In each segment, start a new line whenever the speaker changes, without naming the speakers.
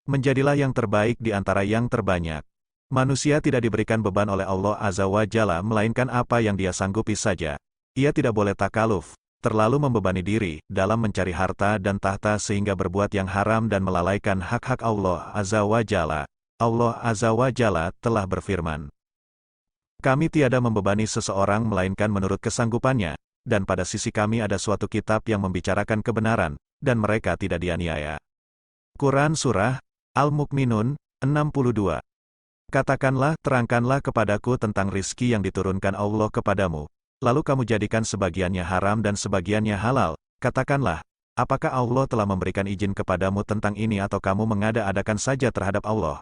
Menjadilah yang terbaik di antara yang terbanyak. Manusia tidak diberikan beban oleh Allah Azza wa Jalla melainkan apa yang dia sanggupi saja. Ia tidak boleh takaluf, terlalu membebani diri, dalam mencari harta dan tahta sehingga berbuat yang haram dan melalaikan hak-hak Allah Azza wa Jalla. Allah Azza wa Jalla telah berfirman, "Kami tiada membebani seseorang melainkan menurut kesanggupannya, dan pada sisi kami ada suatu kitab yang membicarakan kebenaran, dan mereka tidak dianiaya." Quran Surah Al-Mu'minun, 62. Katakanlah, terangkanlah kepadaku tentang rizki yang diturunkan Allah kepadamu, lalu kamu jadikan sebagiannya haram dan sebagiannya halal. Katakanlah, apakah Allah telah memberikan izin kepadamu tentang ini atau kamu mengada-adakan saja terhadap Allah?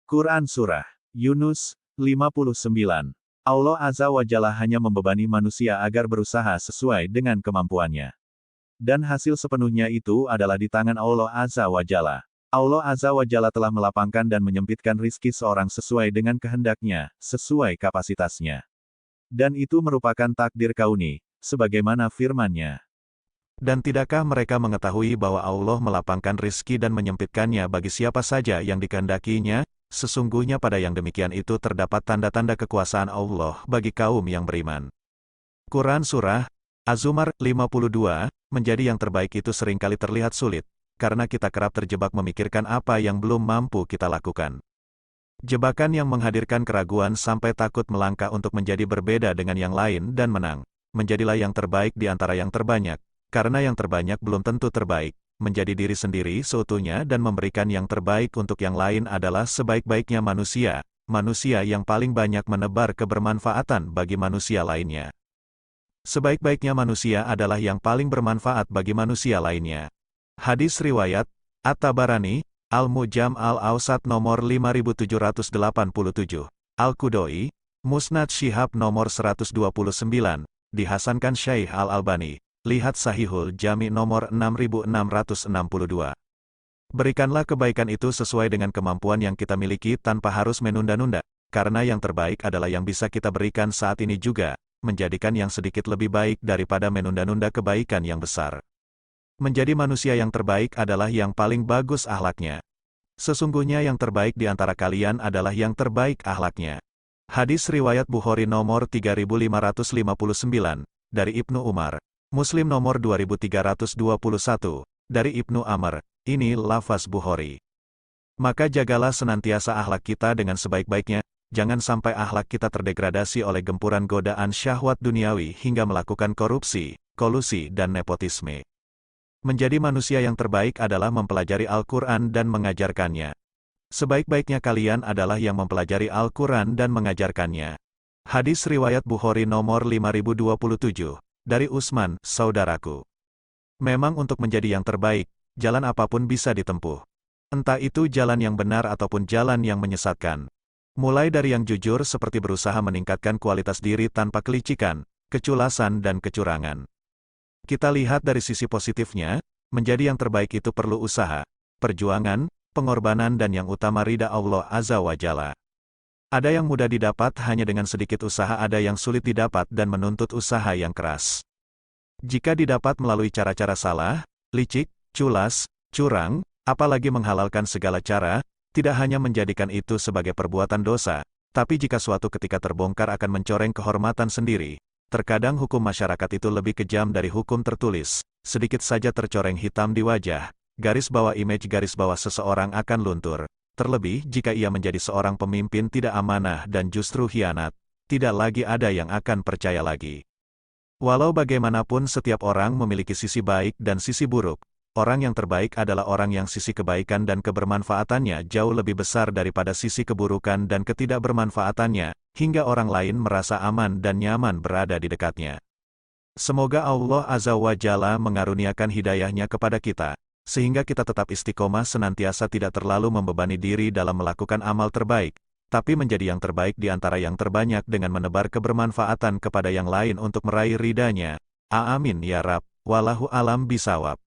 Quran Surah Yunus 59. Allah Azza wa Jalla hanya membebani manusia agar berusaha sesuai dengan kemampuannya. Dan hasil sepenuhnya itu adalah di tangan Allah Azza wa Jalla. Allah Azza wa Jalla telah melapangkan dan menyempitkan rizki seorang sesuai dengan kehendaknya, sesuai kapasitasnya. Dan itu merupakan takdir kauni, sebagaimana firman-Nya.
Dan tidakkah mereka mengetahui bahwa Allah melapangkan rizki dan menyempitkannya bagi siapa saja yang dikehendakinya? Sesungguhnya pada yang demikian itu terdapat tanda-tanda kekuasaan Allah bagi kaum yang beriman. Quran Surah Az-Zumar 52, menjadi yang terbaik itu seringkali terlihat sulit, karena kita kerap terjebak memikirkan apa yang belum mampu kita lakukan. Jebakan yang menghadirkan keraguan sampai takut melangkah untuk menjadi berbeda dengan yang lain dan menang. Menjadilah yang terbaik di antara yang terbanyak, karena yang terbanyak belum tentu terbaik. Menjadi diri sendiri seutuhnya dan memberikan yang terbaik untuk yang lain adalah sebaik-baiknya manusia, manusia yang paling banyak menebar kebermanfaatan bagi manusia lainnya. Sebaik-baiknya manusia adalah yang paling bermanfaat bagi manusia lainnya. Hadis riwayat At-Tabarani, Al-Mu'jam Al-Awsat nomor 5787, Al-Qudoi, Musnad Syihab nomor 129, dihasankan Syekh Al-Albani, lihat Sahihul Jami nomor 6662. Berikanlah kebaikan itu sesuai dengan kemampuan yang kita miliki tanpa harus menunda-nunda, karena yang terbaik adalah yang bisa kita berikan saat ini juga, menjadikan yang sedikit lebih baik daripada menunda-nunda kebaikan yang besar. Menjadi manusia yang terbaik adalah yang paling bagus akhlaknya. Sesungguhnya yang terbaik di antara kalian adalah yang terbaik akhlaknya. Hadis riwayat Bukhari nomor 3559, dari Ibnu Umar. Muslim nomor 2321, dari Ibnu Amr. Ini lafaz Bukhari. Maka jagalah senantiasa akhlak kita dengan sebaik-baiknya, jangan sampai akhlak kita terdegradasi oleh gempuran godaan syahwat duniawi hingga melakukan korupsi, kolusi dan nepotisme. Menjadi manusia yang terbaik adalah mempelajari Al-Quran dan mengajarkannya. Sebaik-baiknya kalian adalah yang mempelajari Al-Quran dan mengajarkannya. Hadis riwayat Bukhari nomor 5027, dari Utsman, saudaraku. Memang untuk menjadi yang terbaik, jalan apapun bisa ditempuh. Entah itu jalan yang benar ataupun jalan yang menyesatkan. Mulai dari yang jujur seperti berusaha meningkatkan kualitas diri tanpa kelicikan, keculasan dan kecurangan. Kita lihat dari sisi positifnya, menjadi yang terbaik itu perlu usaha, perjuangan, pengorbanan dan yang utama ridha Allah Azza wa Jalla. Ada yang mudah didapat hanya dengan sedikit usaha, ada yang sulit didapat dan menuntut usaha yang keras. Jika didapat melalui cara-cara salah, licik, culas, curang, apalagi menghalalkan segala cara, tidak hanya menjadikan itu sebagai perbuatan dosa, tapi jika suatu ketika terbongkar akan mencoreng kehormatan sendiri. Terkadang hukum masyarakat itu lebih kejam dari hukum tertulis, sedikit saja tercoreng hitam di wajah, garis bawah seseorang akan luntur. Terlebih jika ia menjadi seorang pemimpin tidak amanah dan justru khianat, tidak lagi ada yang akan percaya lagi. Walau bagaimanapun setiap orang memiliki sisi baik dan sisi buruk, orang yang terbaik adalah orang yang sisi kebaikan dan kebermanfaatannya jauh lebih besar daripada sisi keburukan dan ketidakbermanfaatannya, hingga orang lain merasa aman dan nyaman berada di dekatnya. Semoga Allah Azza wa Jalla mengaruniakan hidayahnya kepada kita, sehingga kita tetap istiqomah senantiasa tidak terlalu membebani diri dalam melakukan amal terbaik, tapi menjadi yang terbaik di antara yang terbanyak dengan menebar kebermanfaatan kepada yang lain untuk meraih ridha-Nya. Amin ya Rabb, wallahu alam bisawab.